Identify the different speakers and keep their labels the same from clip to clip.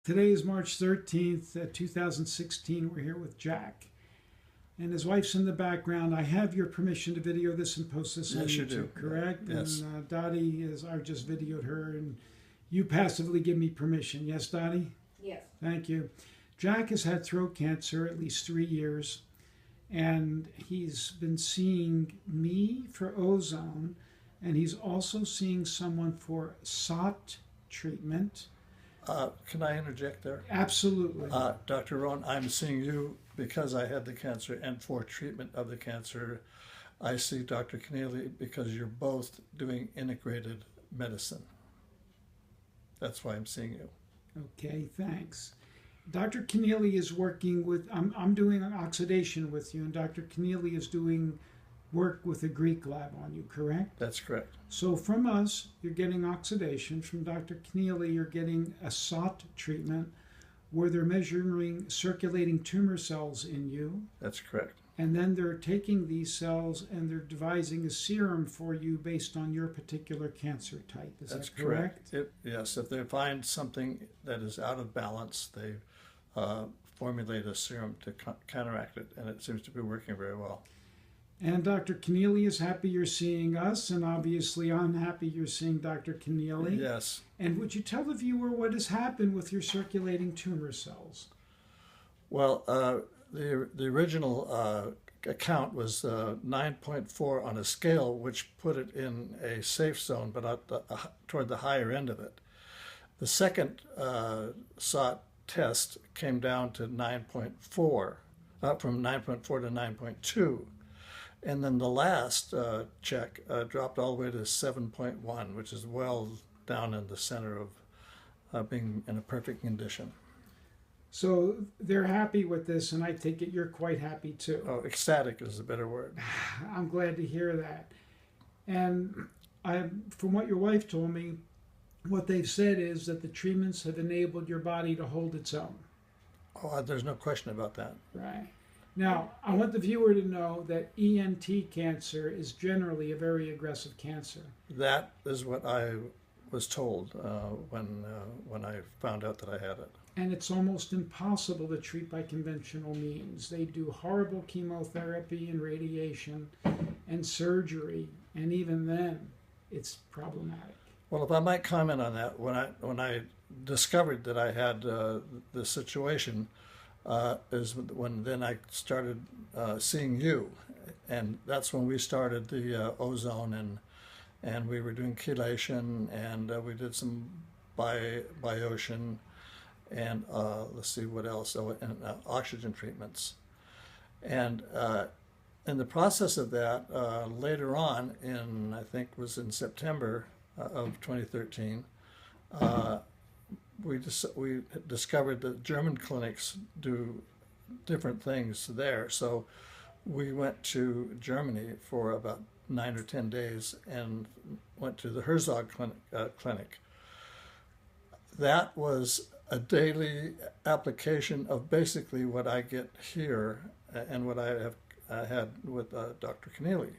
Speaker 1: Today is March 13th, 2016. We're here with Jack. And his wife's in the background. I have your permission to video this and post this on
Speaker 2: Yes, you
Speaker 1: YouTube,
Speaker 2: do.
Speaker 1: correct?
Speaker 2: Yes.
Speaker 1: And Dottie is, I just videoed her, and you passively give me permission. Yes, Dottie?
Speaker 3: Yes.
Speaker 1: Thank you. Jack has had throat cancer at least 3 years, and he's been seeing me for ozone, and he's also seeing someone for SOT treatment.
Speaker 2: Can I interject there?
Speaker 1: Absolutely.
Speaker 2: Dr. Rohn, I'm seeing you because I had the cancer and for treatment of the cancer. I see Dr. Keneally because you're both doing integrated medicine. That's why I'm seeing you.
Speaker 1: Okay, thanks. Dr. Keneally is working with, I'm doing an oxidation with you, and Dr. Keneally is doing work with a Greek lab on you, correct?
Speaker 2: That's correct.
Speaker 1: So from us, you're getting oxidation. From Dr. Keneally, you're getting a SOT treatment where they're measuring circulating tumor cells in you.
Speaker 2: That's correct.
Speaker 1: And then they're taking these cells and they're devising a serum for you based on your particular cancer type. Is
Speaker 2: That's
Speaker 1: that correct?
Speaker 2: Yes, if they find something that is out of balance, they formulate a serum to counteract it, and it seems to be working very well.
Speaker 1: And Dr. Keneally is happy you're seeing us, and obviously I'm happy you're seeing Dr. Keneally.
Speaker 2: Yes.
Speaker 1: And would you tell the viewer what has happened with your circulating tumor cells?
Speaker 2: Well, the original account was 9.4 on a scale, which put it in a safe zone, but toward the higher end of it. The second SOT test came down to 9.4, up from 9.4 to 9.2. And then the last check dropped all the way to 7.1, which is well down in the center of being in a perfect condition.
Speaker 1: So they're happy with this, and I take it you're quite happy too.
Speaker 2: Oh, ecstatic is a better word.
Speaker 1: I'm glad to hear that. And from what your wife told me, what they've said is that the treatments have enabled your body to hold its own.
Speaker 2: Oh, there's no question about that.
Speaker 1: Right. Now, I want the viewer to know that ENT cancer is generally a very aggressive cancer.
Speaker 2: That is what I was told when I found out that I had it.
Speaker 1: And it's almost impossible to treat by conventional means. They do horrible chemotherapy and radiation and surgery, and even then, it's problematic.
Speaker 2: Well, if I might comment on that, when I discovered that I had the situation, is when then I started seeing you, and that's when we started the ozone, and we were doing chelation, and we did some biotion, and let's see what else, and oxygen treatments, and in the process of that, later on I think it was in September of 2013, we discovered that German clinics do different things there. So we went to Germany for about 9 or 10 days and went to the Herzog clinic. That was a daily application of basically what I get here and what I have had with Dr. Keneally.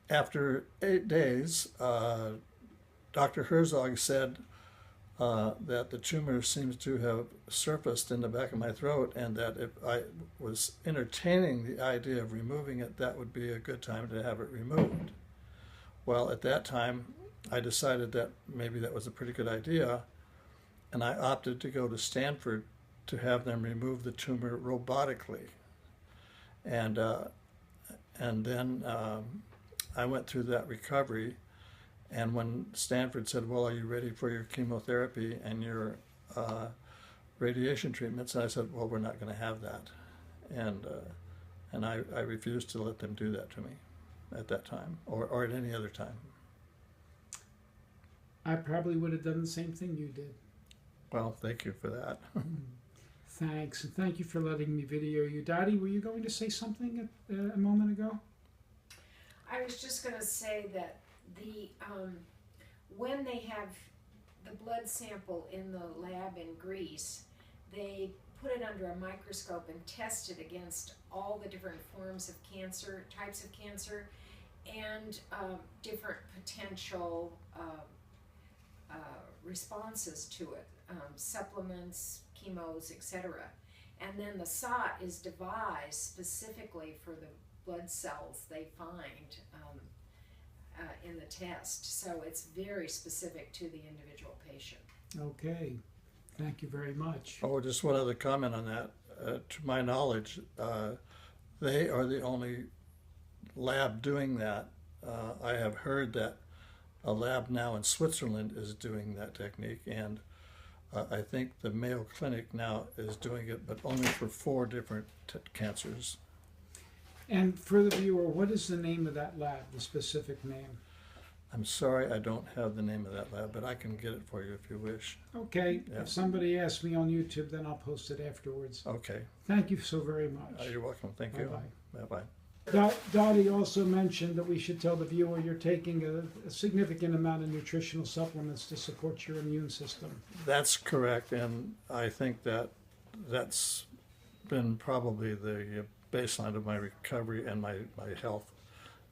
Speaker 2: After 8 days, Dr. Herzog said that the tumor seems to have surfaced in the back of my throat, and that if I was entertaining the idea of removing it, that would be a good time to have it removed. Well, at that time, I decided that maybe that was a pretty good idea, and I opted to go to Stanford to have them remove the tumor robotically. And then I went through that recovery. And when Stanford said, well, are you ready for your chemotherapy and your radiation treatments? And I said, well, we're not going to have that. And I refused to let them do that to me at that time or at any other time.
Speaker 1: I probably would have done the same thing you did.
Speaker 2: Well, thank you for that.
Speaker 1: Thanks, and thank you for letting me video you. Dottie, were you going to say something a moment ago?
Speaker 3: I was just going to say that when they have the blood sample in the lab in Greece, they put it under a microscope and test it against all the different forms of cancer, types of cancer, and different potential responses to it. supplements, chemos, etc. And then the SOT is devised specifically for the blood cells they find in the test. So it's very specific to the individual patient.
Speaker 1: Okay, thank you very much.
Speaker 2: Oh, just one other comment on that. To my knowledge, they are the only lab doing that. I have heard that a lab now in Switzerland is doing that technique, and I think the Mayo Clinic now is doing it, but only for 4 different cancers.
Speaker 1: And for the viewer, what is the name of that lab, the specific name?
Speaker 2: I'm sorry I don't have the name of that lab, but I can get it for you if you wish.
Speaker 1: Okay,
Speaker 2: Yeah.
Speaker 1: if somebody asks me on YouTube, then I'll post it afterwards.
Speaker 2: Okay.
Speaker 1: Thank you so very much.
Speaker 2: You're welcome. Thank you.
Speaker 1: Bye-bye.
Speaker 2: Bye-bye.
Speaker 1: Dottie also mentioned that we should tell the viewer you're taking a significant amount of nutritional supplements to support your immune system.
Speaker 2: That's correct, and I think that that's been probably the baseline of my recovery and my health.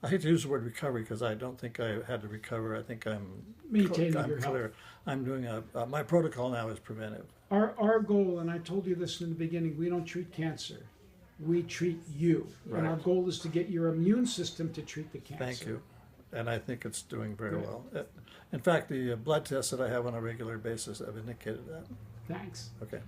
Speaker 2: I hate to use the word recovery because I don't think I had to recover. I think I'm
Speaker 1: Maintaining
Speaker 2: I'm
Speaker 1: your health.
Speaker 2: clear. I'm doing my protocol now is preventive.
Speaker 1: Our goal, and I told you this in the beginning, we don't treat cancer. We treat you. And our
Speaker 2: Right.
Speaker 1: goal is to get your immune system to treat the cancer.
Speaker 2: Thank you. And I think it's doing very
Speaker 1: Good.
Speaker 2: well. In fact, the blood tests that I have on a regular basis have indicated that.
Speaker 1: Thanks.
Speaker 2: Okay.